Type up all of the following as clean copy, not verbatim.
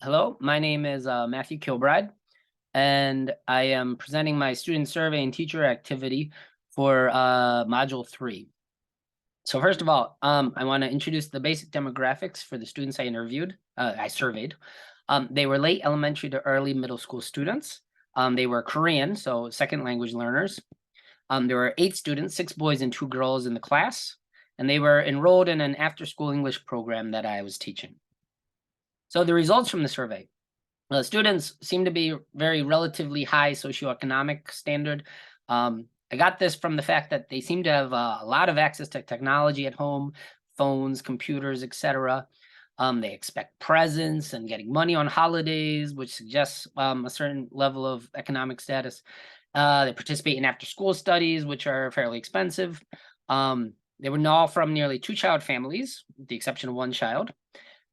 Hello, my name is Matthew Kilbride, and I am presenting my student survey and teacher activity for Module 3. So first of all, I want to introduce the basic demographics for the students I surveyed. They were late elementary to early middle school students. They were Korean, so second language learners. There were 8 students, 6 boys and 2 girls in the class, and they were enrolled in an after-school English program that I was teaching. So the results from the survey. Students seem to be very relatively high socioeconomic standard. I got this from the fact that they seem to have a lot of access to technology at home, phones, computers, etc. They expect presents and getting money on holidays, which suggests a certain level of economic status. They participate in after-school studies, which are fairly expensive. They were all from nearly 2-child families, with the exception of 1 child.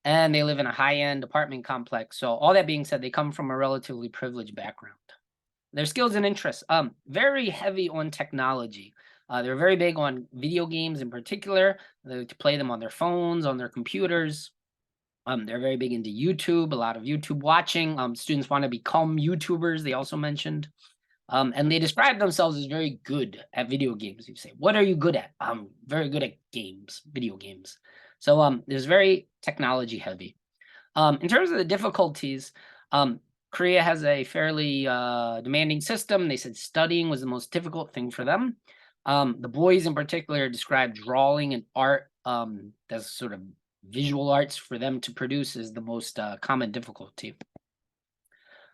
And they live in a high-end apartment complex. So all that being said, they come from a relatively privileged background. Their skills and interests, very heavy on technology. They're very big on video games in particular. They like to play them on their phones, on their computers. They're very big into YouTube, a lot of YouTube watching. Students want to become YouTubers, they also mentioned. And they describe themselves as very good at video games. You say, what are you good at? I'm very good at games, video games. So it's very technology heavy. In terms of the difficulties, Korea has a fairly demanding system. They said studying was the most difficult thing for them. The boys in particular described drawing and art, as sort of visual arts for them to produce is the most common difficulty.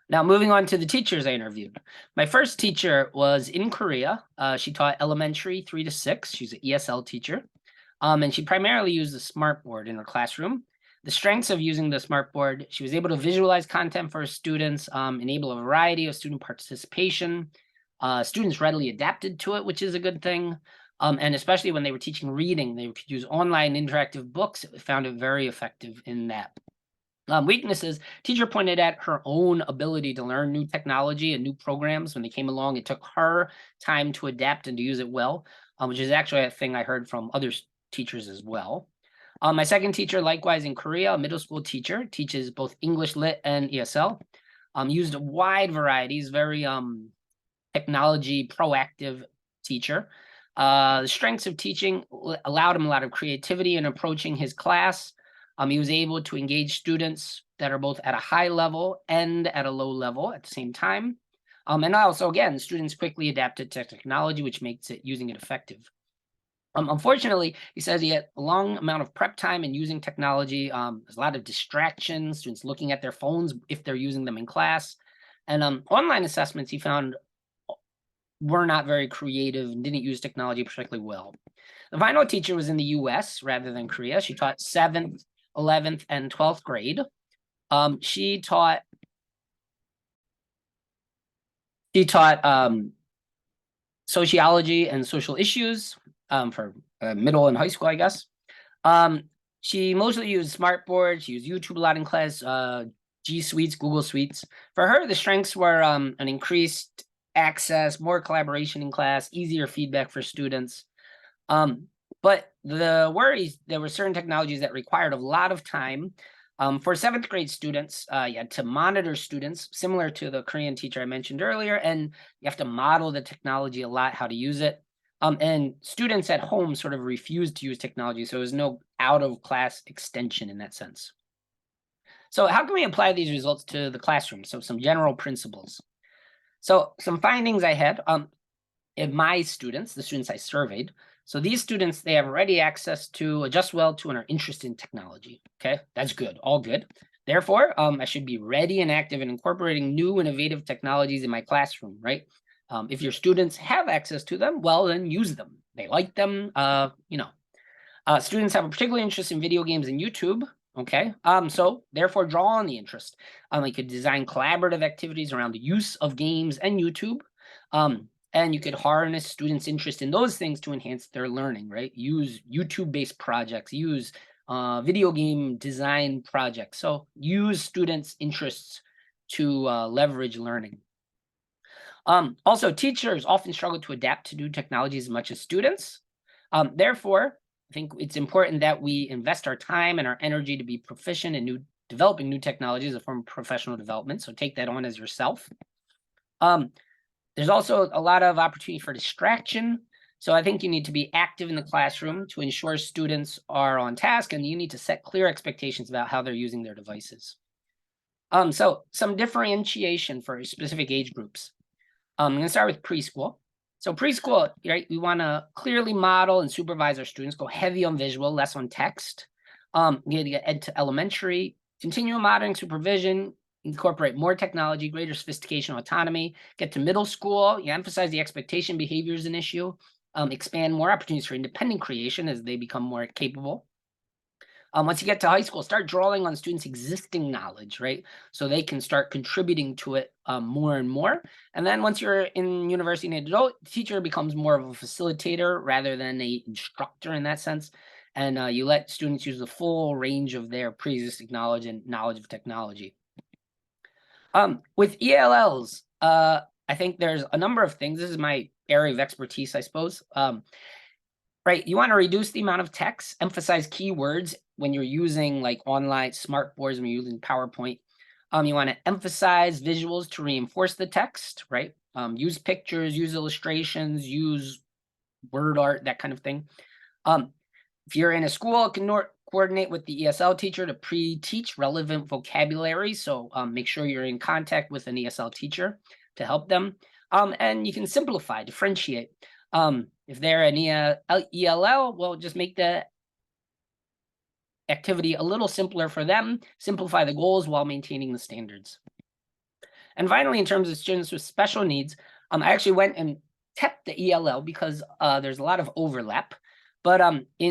Now, moving on to the teachers I interviewed. My first teacher was in Korea. She taught elementary 3 to 6. She's an ESL teacher. And she primarily used the smartboard in her classroom. The strengths of using the smartboard, she was able to visualize content for her students, enable a variety of student participation. Students readily adapted to it, which is a good thing. And especially when they were teaching reading, they could use online interactive books. Found it very effective in that. Weaknesses, teacher pointed at her own ability to learn new technology and new programs when they came along. It took her time to adapt and to use it well, which is actually a thing I heard from other teachers as well. My second teacher, likewise in Korea, a middle school teacher, teaches both English Lit and ESL. Used a wide variety. He's very technology proactive teacher. The strengths of teaching allowed him a lot of creativity in approaching his class. He was able to engage students that are both at a high level and at a low level at the same time. And also, again, students quickly adapted to technology, which makes it using it effective. Unfortunately, he says he had a long amount of prep time in using technology. There's a lot of distractions, students looking at their phones if they're using them in class. And online assessments he found were not very creative and didn't use technology particularly well. The final teacher was in the US rather than Korea. She taught 7th, 11th, and 12th grade. She taught sociology and social issues for middle and high school, I guess. She mostly used smartboard. She used YouTube a lot in class, G Suites, Google Suites. For her, the strengths were an increased access, more collaboration in class, easier feedback for students. But the worries, there were certain technologies that required a lot of time. For 7th grade students, you had to monitor students, similar to the Korean teacher I mentioned earlier, and you have to model the technology a lot, how to use it. And students at home sort of refused to use technology, so there was no out-of-class extension in that sense. So how can we apply these results to the classroom? So some general principles. So some findings I had in my students, the students I surveyed. So these students, they have ready access to, adjust well to, and are interested in technology. Okay, that's good, all good. Therefore, I should be ready and active in incorporating new innovative technologies in my classroom, right? If your students have access to them, well, then use them. They like them, Students have a particular interest in video games and YouTube. Okay, so therefore draw on the interest. You could design collaborative activities around the use of games and YouTube. And you could harness students' interest in those things to enhance their learning, right? Use YouTube-based projects, use video game design projects. So use students' interests to leverage learning. Also, teachers often struggle to adapt to new technologies as much as students. Therefore, I think it's important that we invest our time and our energy to be proficient in new developing new technology as a form of professional development. So take that on as yourself. There's also a lot of opportunity for distraction. So I think you need to be active in the classroom to ensure students are on task, and you need to set clear expectations about how they're using their devices. So some differentiation for specific age groups. I'm going to start with preschool. So preschool, right? We want to clearly model and supervise our students, go heavy on visual, less on text. You get to elementary, continue monitoring supervision, incorporate more technology, greater sophistication, autonomy. Get to middle school, you emphasize the expectation behavior is an issue. Expand more opportunities for independent creation as they become more capable. Once you get to high school, start drawing on students' existing knowledge, right? So they can start contributing to it more and more. And then once you're in university and adult, the teacher becomes more of a facilitator rather than a instructor in that sense. And you let students use the full range of their pre-existing knowledge and knowledge of technology. With ELLs, I think there's a number of things. This is my area of expertise, I suppose. Right, you want to reduce the amount of text, emphasize keywords when you're using like online smart boards, when you're using PowerPoint. You want to emphasize visuals to reinforce the text, right? Use pictures, use illustrations, use word art, that kind of thing. If you're in a school, can coordinate with the ESL teacher to pre-teach relevant vocabulary. So make sure you're in contact with an ESL teacher to help them. And you can simplify, differentiate. If they're an ELL, well, just make the activity a little simpler for them, simplify the goals while maintaining the standards. And finally, in terms of students with special needs, I actually went and kept the ELL because there's a lot of overlap. But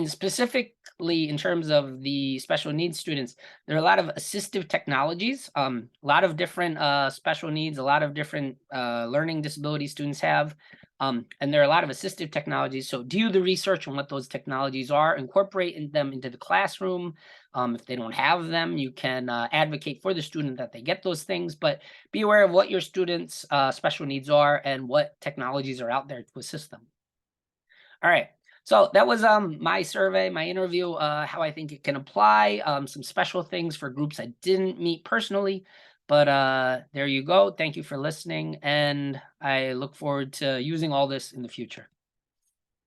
specifically in terms of the special needs students, there are a lot of assistive technologies, a lot of different special needs, a lot of different learning disability students have. And there are a lot of assistive technologies. So do the research on what those technologies are, incorporate them into the classroom. If they don't have them, you can advocate for the student that they get those things, but be aware of what your students' special needs are and what technologies are out there to assist them. All right. So that was my survey, my interview, how I think it can apply, some special things for groups I didn't meet personally. But there you go. Thank you for listening. And I look forward to using all this in the future.